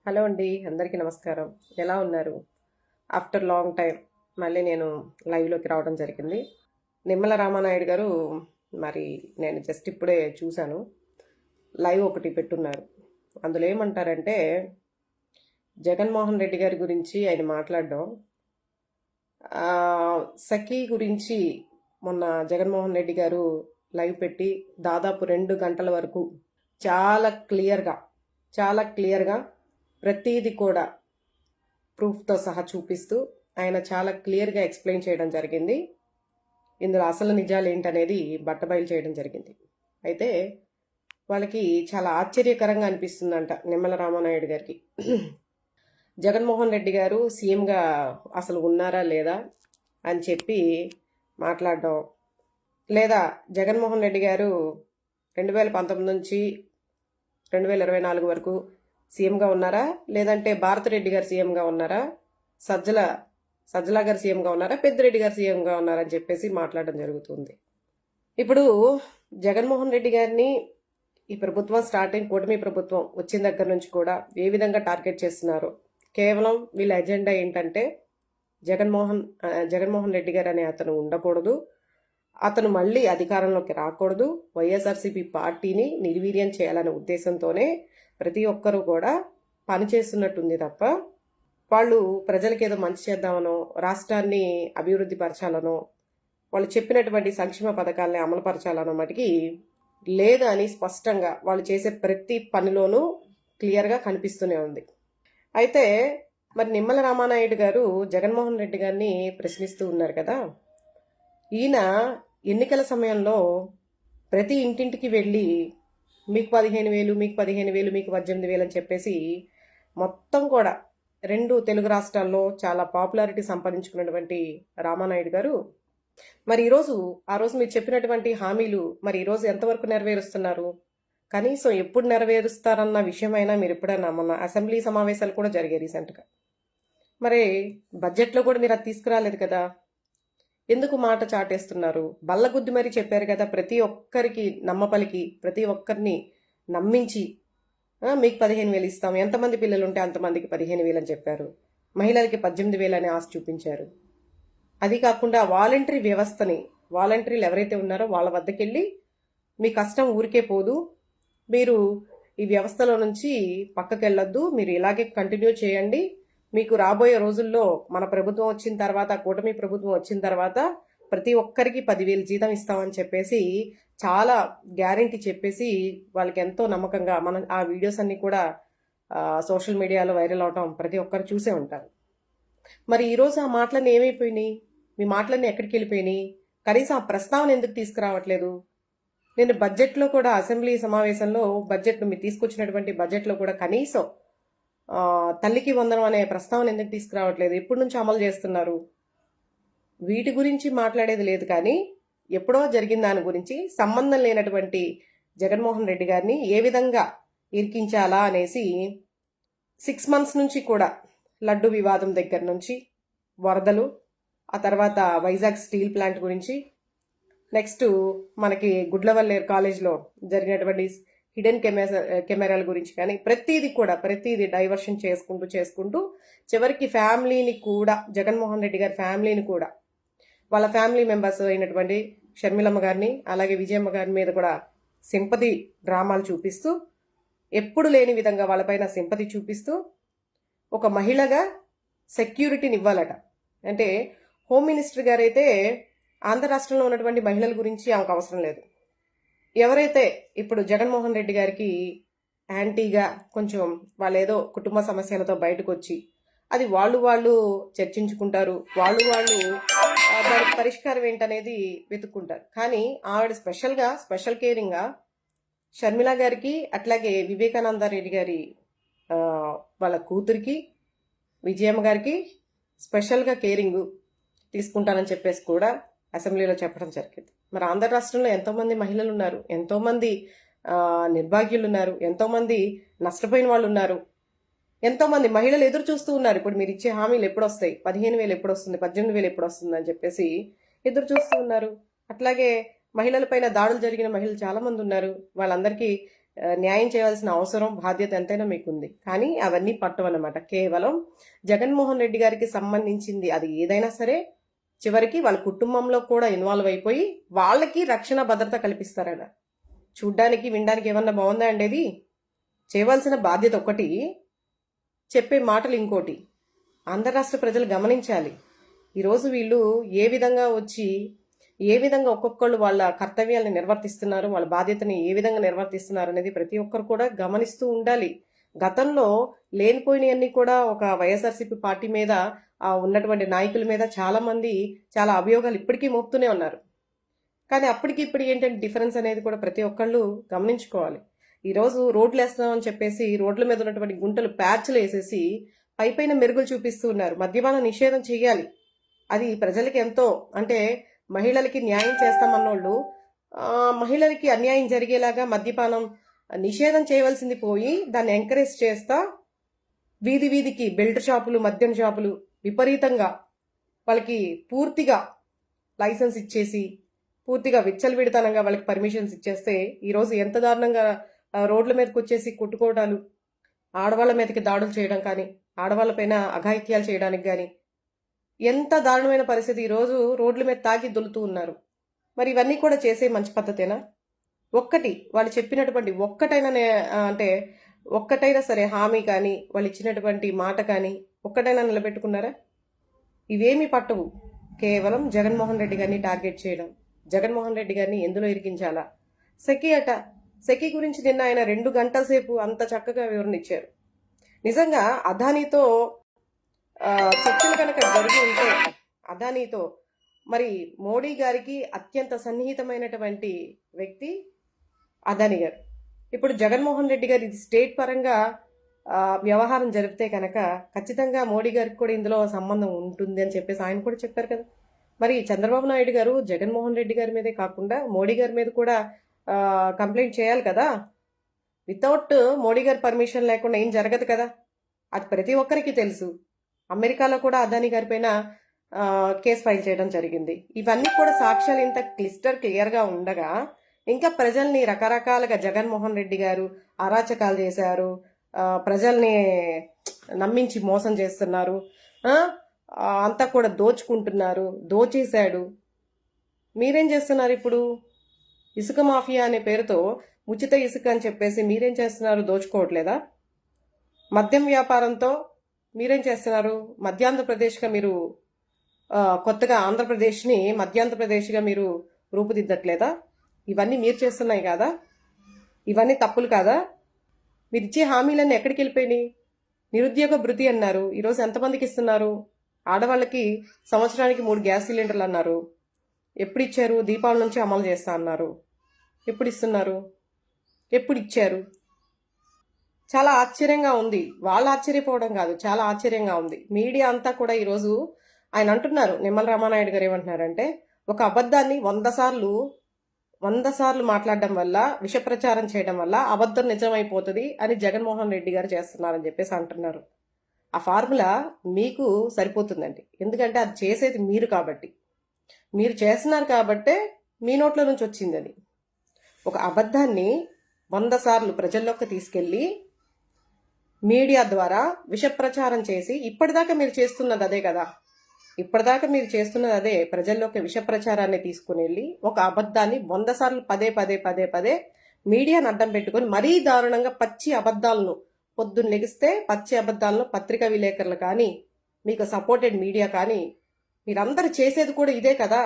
Hello అండి, అందరికీ నమస్కారం. ఎలా ఉన్నారు? ఆఫ్టర్ లాంగ్ టైం మళ్ళీ నేను లైవ్లోకి రావడం జరిగింది. నిమ్మల రామానాయుడు గారు మరి నేను జస్ట్ ఇప్పుడే చూశాను. లైవ్ ఒకటి పెట్టున్నారు. అందులో ఏమంటారంటే జగన్మోహన్ రెడ్డి గారి గురించి ఆయన మాట్లాడడం, సఖీ గురించి మొన్న జగన్మోహన్ రెడ్డి గారు లైవ్ పెట్టి దాదాపు 2 గంటల వరకు చాలా క్లియర్గా ప్రతిదీ కూడా ప్రూఫ్తో సహా చూపిస్తూ ఆయన చాలా క్లియర్గా ఎక్స్ప్లెయిన్ చేయడం జరిగింది. ఇందులో అసలు నిజాలు ఏంటనేది బట్టబయలు చేయడం జరిగింది. అయితే వాళ్ళకి చాలా ఆశ్చర్యకరంగా అనిపిస్తుందంట నిమ్మల రామానాయుడు గారికి. జగన్మోహన్ రెడ్డి గారు సీఎంగా అసలు ఉన్నారా లేదా అని చెప్పి మాట్లాడడం, లేదా జగన్మోహన్ రెడ్డి గారు 2019 నుంచి 2024 వరకు సీఎంగా ఉన్నారా, లేదంటే భారతిరెడ్డి గారు సీఎంగా ఉన్నారా, సజ్జల గారు సీఎంగా ఉన్నారా, పెద్దిరెడ్డి గారు సీఎంగా ఉన్నారా అని చెప్పేసి మాట్లాడడం జరుగుతుంది. ఇప్పుడు జగన్మోహన్ రెడ్డి గారిని ఈ ప్రభుత్వం కూటమి ప్రభుత్వం వచ్చిన దగ్గర నుంచి కూడా ఏ విధంగా టార్గెట్ చేస్తున్నారు. కేవలం వీళ్ళ ఎజెండా ఏంటంటే జగన్మోహన్ రెడ్డి గారు అనే అతను ఉండకూడదు, అతను మళ్ళీ అధికారంలోకి రాకూడదు, వైఎస్ఆర్సీపీ పార్టీని నిర్వీర్యం చేయాలనే ఉద్దేశంతోనే ప్రతి ఒక్కరూ కూడా పనిచేస్తున్నట్టుంది తప్ప వాళ్ళు ప్రజలకి ఏదో మంచి చేద్దామనో, రాష్ట్రాన్ని అభివృద్ధి పరచాలనో, వాళ్ళు చెప్పినటువంటి సంక్షేమ పథకాలని అమలుపరచాలనో మటుకి లేదు అని స్పష్టంగా వాళ్ళు చేసే ప్రతి పనిలోనూ క్లియర్గా కనిపిస్తూనే ఉంది. అయితే మరి నిమ్మల రామానాయుడు గారు జగన్మోహన్ రెడ్డి గారిని ప్రశ్నిస్తూ ఉన్నారు కదా. ఈయన ఎన్నికల సమయంలో ప్రతి ఇంటింటికి వెళ్ళి మీకు 15,000, మీకు 15,000, మీకు 18,000 అని చెప్పేసి మొత్తం కూడా 2 తెలుగు రాష్ట్రాల్లో చాలా పాపులారిటీ సంపాదించుకున్నటువంటి రామానాయుడు గారు మరి ఆ రోజు మీరు చెప్పినటువంటి హామీలు మరి ఈరోజు ఎంతవరకు నెరవేరుస్తున్నారు? కనీసం ఎప్పుడు నెరవేరుస్తారన్న విషయమైనా మీరు ఎప్పుడైనా మొన్న అసెంబ్లీ సమావేశాలు కూడా జరిగాయి రీసెంట్గా. మరి బడ్జెట్లో కూడా మీరు అది తీసుకురాలేదు కదా. ఎందుకు మాట చాటేస్తున్నారు? బల్లగుద్ది మరీ చెప్పారు కదా, ప్రతి ఒక్కరికి నమ్మపలికి ప్రతి ఒక్కరిని నమ్మించి మీకు 15,000 ఇస్తాం, ఎంతమంది పిల్లలు ఉంటే అంతమందికి 15,000 అని చెప్పారు. మహిళలకి 18,000 అని ఆశ చూపించారు. అది కాకుండా వాలంటీర్లు ఎవరైతే ఉన్నారో వాళ్ళ వద్దకు వెళ్ళి మీ కష్టం ఊరికే పోదు, మీరు ఈ వ్యవస్థలో నుంచి పక్కకి వెళ్ళొద్దు, మీరు ఇలాగే కంటిన్యూ చేయండి, మీకు రాబోయే రోజుల్లో మన ప్రభుత్వం వచ్చిన తర్వాత, కూటమి ప్రభుత్వం వచ్చిన తర్వాత ప్రతి ఒక్కరికి 10,000 జీతం ఇస్తామని చెప్పేసి చాలా గ్యారెంటీ చెప్పేసి వాళ్ళకి ఎంతో నమ్మకంగా మనం ఆ వీడియోస్ అన్ని కూడా సోషల్ మీడియాలో వైరల్ అవటం ప్రతి ఒక్కరు చూసే ఉంటారు. మరి ఈరోజు ఆ మాటలన్నీ ఏమైపోయినాయి? మీ మాటలన్నీ ఎక్కడికి వెళ్ళిపోయినాయి? కనీసం ఆ ప్రస్తావన ఎందుకు తీసుకురావట్లేదు? నేను బడ్జెట్లో కూడా అసెంబ్లీ సమావేశంలో మీరు తీసుకొచ్చినటువంటి బడ్జెట్లో కూడా కనీసం తల్లికి వందనం అనే ప్రస్తావన ఎందుకు తీసుకురావట్లేదు? ఎప్పటి నుంచి అమలు చేస్తున్నారు? వీటి గురించి మాట్లాడేది లేదు, కానీ ఎప్పుడో జరిగిన దాని గురించి సంబంధం లేనటువంటి జగన్మోహన్ రెడ్డి గారిని ఏ విధంగా ఇరికించాలా అనేసి 6 months నుంచి కూడా లడ్డు వివాదం దగ్గర నుంచి వరదలు, ఆ తర్వాత వైజాగ్ స్టీల్ ప్లాంట్ గురించి, నెక్స్ట్ మనకి గుడ్లవల్లేరు కాలేజ్లో జరిగినటువంటి హిడెన్ కెమెరాల గురించి, కానీ ప్రతిదీ డైవర్షన్ చేసుకుంటూ చివరికి ఫ్యామిలీని కూడా, జగన్మోహన్ రెడ్డి గారి ఫ్యామిలీని కూడా, వాళ్ళ ఫ్యామిలీ మెంబర్స్ అయినటువంటి షర్మిలమ్మ గారిని అలాగే విజయమ్మ గారి మీద కూడా సింపతి డ్రామాలు చూపిస్తూ, ఎప్పుడు లేని విధంగా వాళ్ళపైన సింపతి చూపిస్తూ ఒక మహిళగా సెక్యూరిటీని ఇవ్వాలట. అంటే హోమ్ మినిస్టర్ గారైతే ఆంధ్ర రాష్ట్రంలో ఉన్నటువంటి మహిళల గురించి ఆమెకు అవసరం లేదు. ఎవరైతే ఇప్పుడు జగన్మోహన్ రెడ్డి గారికి యాంటీగా కొంచెం వాళ్ళు ఏదో కుటుంబ సమస్యలతో బయటకు వచ్చి అది వాళ్ళు చర్చించుకుంటారు, వాళ్ళు దానికి పరిష్కారం ఏంటనేది వెతుక్కుంటారు. కానీ ఆవిడ స్పెషల్ కేరింగ్గా షర్మిల గారికి, అట్లాగే వివేకానంద రెడ్డి గారి వాళ్ళ కూతురికి విజయమ్మ గారికి స్పెషల్గా కేరింగ్ తీసుకుంటానని చెప్పేసి కూడా అసెంబ్లీలో చెప్పడం జరిగింది. మరి ఆంధ్ర రాష్ట్రంలో ఎంతోమంది మహిళలు ఉన్నారు, ఎంతోమంది నిర్భాగ్యులు ఉన్నారు, ఎంతోమంది నష్టపోయిన వాళ్ళు ఉన్నారు, ఎంతోమంది మహిళలు ఎదురు చూస్తూ ఉన్నారు. ఇప్పుడు మీరు ఇచ్చే హామీలు ఎప్పుడు వస్తాయి, 15,000 ఎప్పుడు వస్తుంది, 18,000 ఎప్పుడు వస్తుంది అని చెప్పేసి ఎదురు చూస్తూ ఉన్నారు. అట్లాగే మహిళలపైన దాడులు జరిగిన మహిళలు చాలా మంది ఉన్నారు. వాళ్ళందరికీ న్యాయం చేయాల్సిన అవసరం బాధ్యత ఎంతైనా మీకుంది. కానీ అవన్నీ పట్టవన్నమాట. కేవలం జగన్మోహన్ రెడ్డి గారికి సంబంధించింది అది ఏదైనా సరే చివరికి వాళ్ళ కుటుంబంలో కూడా ఇన్వాల్వ్ అయిపోయి వాళ్ళకి రక్షణ భద్రత కల్పిస్తారట. చూడ్డానికి వినడానికి ఏమన్నా బాగుందా అండి? అది చేయవలసిన బాధ్యత ఒకటి, చెప్పే మాటలు ఇంకోటి. ఆంధ్ర రాష్ట్ర ప్రజలు గమనించాలి. ఈరోజు వీళ్ళు ఏ విధంగా వచ్చి ఏ విధంగా ఒక్కొక్కళ్ళు వాళ్ళ కర్తవ్యాలను నిర్వర్తిస్తున్నారు, వాళ్ళ బాధ్యతని ఏ విధంగా నిర్వర్తిస్తున్నారు అనేది ప్రతి ఒక్కరు కూడా గమనిస్తూ ఉండాలి. గతంలో లేనిపోయినవన్నీ కూడా ఒక వైఎస్ఆర్సీపీ పార్టీ మీద ఉన్నటువంటి నాయకుల మీద చాలా అభియోగాలు ఇప్పటికీ మోపుతూనే ఉన్నారు. కానీ అప్పటికి ఇప్పుడు ఏంటంటే డిఫరెన్స్ అనేది కూడా ప్రతి ఒక్కళ్ళు గమనించుకోవాలి. ఈరోజు రోడ్లు వేస్తున్నామని చెప్పేసి రోడ్ల మీద ఉన్నటువంటి గుంటలు ప్యాచ్లు వేసేసి పైపైన మెరుగులు చూపిస్తూ ఉన్నారు. మద్యపాన నిషేధం చేయాలి, అది ప్రజలకి ఎంతో అంటే మహిళలకి న్యాయం చేస్తామన్నోళ్ళు మహిళలకి అన్యాయం జరిగేలాగా మద్యపానం నిషేధం చేయవలసింది పోయి దాన్ని ఎంకరేజ్ చేస్తా వీధి వీధికి బెల్ట్ షాపులు, మద్యం షాపులు విపరీతంగా వాళ్ళకి పూర్తిగా లైసెన్స్ ఇచ్చేసి పూర్తిగా విచ్చలవిడితనంగా వాళ్ళకి పర్మిషన్స్ ఇచ్చేస్తే ఈరోజు ఎంత దారుణంగా రోడ్ల మీదకి వచ్చేసి కొట్టుకోవడాలు, ఆడవాళ్ళ మీదకి దాడులు చేయడం కానీ, ఆడవాళ్ళపైన అఘాయిత్యాలు చేయడానికి కానీ ఎంత దారుణమైన పరిస్థితి. ఈరోజు రోడ్ల మీద తాగి దొలుతూ ఉన్నారు. మరి ఇవన్నీ కూడా చేసే మంచి పద్ధతేనా? ఒక్కటి వాళ్ళు చెప్పినటువంటి ఒక్కటైనా సరే హామీ కానీ వాళ్ళు ఇచ్చినటువంటి మాట కానీ ఒక్కటైనా నిలబెట్టుకున్నారా? ఇవేమీ పట్టవు. కేవలం జగన్మోహన్ రెడ్డి గారిని టార్గెట్ చేయడం, జగన్మోహన్ రెడ్డి గారిని ఎందులో ఇరికించాలా. సెకీ గురించి నిన్న ఆయన 2 గంటల సేపు అంత చక్కగా వివరణ ఇచ్చారు. నిజంగా అదానీతో చర్చలు కనుక జరిగి ఉంటే, అదానీతో మరి మోడీ గారికి అత్యంత సన్నిహితమైనటువంటి వ్యక్తి అదానీ గారు. ఇప్పుడు జగన్మోహన్ రెడ్డి గారు ఇది స్టేట్ పరంగా వ్యవహారం జరిపితే కనుక ఖచ్చితంగా మోడీ గారికి కూడా ఇందులో సంబంధం ఉంటుంది అని చెప్పేసి ఆయన కూడా చెప్పారు కదా. మరి చంద్రబాబు నాయుడు గారు జగన్మోహన్ రెడ్డి గారి మీదే కాకుండా మోడీ గారి మీద కూడా కంప్లైంట్ చేయాలి కదా. వితౌట్ మోడీ గారి పర్మిషన్ లేకుండా ఏం జరగదు కదా, అది ప్రతి ఒక్కరికి తెలుసు. అమెరికాలో కూడా అదానీ గారి పైన కేసు ఫైల్ చేయడం జరిగింది. ఇవన్నీ కూడా సాక్ష్యాలు ఇంత క్లియర్గా ఉండగా ఇంకా ప్రజల్ని రకరకాలుగా జగన్మోహన్ రెడ్డి గారు అరాచకాలు చేశారు, ప్రజల్ని నమ్మించి మోసం చేస్తున్నారు, అంతా కూడా దోచుకుంటున్నారు, దోచేశాడు. మీరేం చేస్తున్నారు ఇప్పుడు? ఇసుక మాఫియా అనే పేరుతో ఉచిత ఇసుక అని చెప్పేసి మీరేం చేస్తున్నారు? దోచుకోవట్లేదా? మద్యం వ్యాపారంతో మీరేం చేస్తున్నారు? మధ్యాంధ్రప్రదేశ్గా మీరు కొత్తగా ఆంధ్రప్రదేశ్ని మధ్యాంధ్రప్రదేశ్గా మీరు రూపుదిద్దట్లేదా? ఇవన్నీ మీరు చేస్తున్నాయి కాదా? ఇవన్నీ తప్పులు కాదా? మీరు ఇచ్చే హామీలన్నీ ఎక్కడికి వెళ్ళిపోయినాయి? నిరుద్యోగ భృతి అన్నారు, ఈరోజు ఎంతమందికి ఇస్తున్నారు? ఆడవాళ్ళకి సంవత్సరానికి 3 గ్యాస్ సిలిండర్లు అన్నారు, ఎప్పుడు ఇచ్చారు? దీపావళి నుంచి అమలు చేస్తా అన్నారు, ఎప్పుడు ఇస్తున్నారు? ఎప్పుడు ఇచ్చారు? చాలా ఆశ్చర్యంగా ఉంది. వాళ్ళు ఆశ్చర్యపోవడం కాదు, చాలా ఆశ్చర్యంగా ఉంది. మీడియా అంతా కూడా ఈరోజు ఆయన అంటున్నారు, నిమ్మల రామానాయుడు గారు ఏమంటున్నారంటే, ఒక అబద్ధాన్ని 100 సార్లు మాట్లాడడం వల్ల, విష ప్రచారం చేయడం వల్ల అబద్ధం నిజమైపోతుంది అని జగన్మోహన్ రెడ్డి గారు చేస్తున్నారని చెప్పేసి అంటున్నారు. ఆ ఫార్ములా మీకు సరిపోతుందండి. ఎందుకంటే అది చేసేది మీరు కాబట్టి, మీరు చేస్తున్నారు కాబట్టే మీ నోట్ల నుంచి వచ్చింది అది. ఒక అబద్ధాన్ని 100 సార్లు ప్రజల్లోకి తీసుకెళ్లి మీడియా ద్వారా విష ప్రచారం చేసి ఇప్పటిదాకా మీరు చేస్తున్నది అదే కదా, ఇప్పటిదాకా మీరు చేస్తున్నది అదే. ప్రజల్లోకి విష ప్రచారాన్ని తీసుకుని వెళ్ళి ఒక అబద్ధాన్ని 100 సార్లు పదే మీడియాను అడ్డం పెట్టుకుని మరీ దారుణంగా పచ్చి అబద్ధాలను పొద్దున్న లెగిస్తే పచ్చి అబద్ధాలను పత్రికా విలేకరులు కానీ మీకు సపోర్టెడ్ మీడియా కానీ మీరందరూ చేసేది కూడా ఇదే కదా.